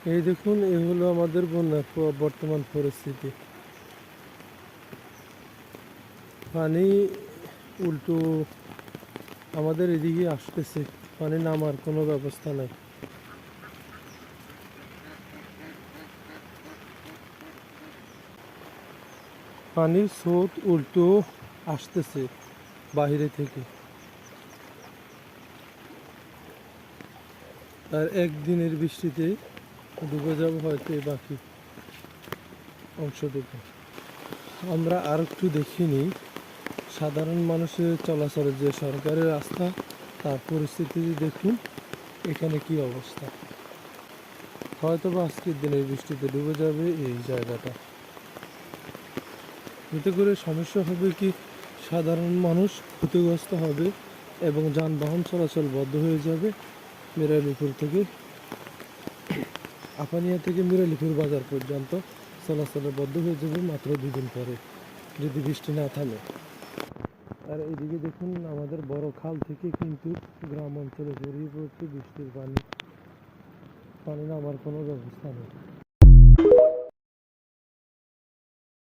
এই দেখুন, এ হলো আমাদের বন্যার বর্তমান পরিস্থিতি। পানি উল্টো আমাদের এদিকে আসতেছে, পানি নামার কোনো ব্যবস্থা নাই। পানির স্রোত উল্টো আসতেছে বাইরে থেকে। আর একদিনের বৃষ্টিতে ডুবে যাবে হয়তো এই বাকি অংশটুকু। আমরা আর একটু দেখিনি সাধারণ মানুষের চলাচলের যে সরকারি রাস্তা, তার পরিস্থিতি দেখুন এখানে কি অবস্থা। হয়তো বা আজকের দিনের বৃষ্টিতে ডুবে যাবে এই জায়গাটা। এতে করে সমস্যা হবে কি, সাধারণ মানুষ ক্ষতিগ্রস্ত হবে এবং যানবাহন চলাচল বন্ধ হয়ে যাবে। মিরালিপুর থেকে, আপানিয়া থেকে মিরালিপুর বাজার পর্যন্ত চলাচল বন্ধ হয়ে যাবে মাত্র 2 দিন পরে, যদি বৃষ্টি না থামে। আর এদিকে দেখুন, আমাদের বড় খাল থেকে কিন্তু গ্রাম অঞ্চলে ছড়িয়ে পড়ছে বৃষ্টির পানি। পানি নামার কোনো ব্যবস্থা নেই।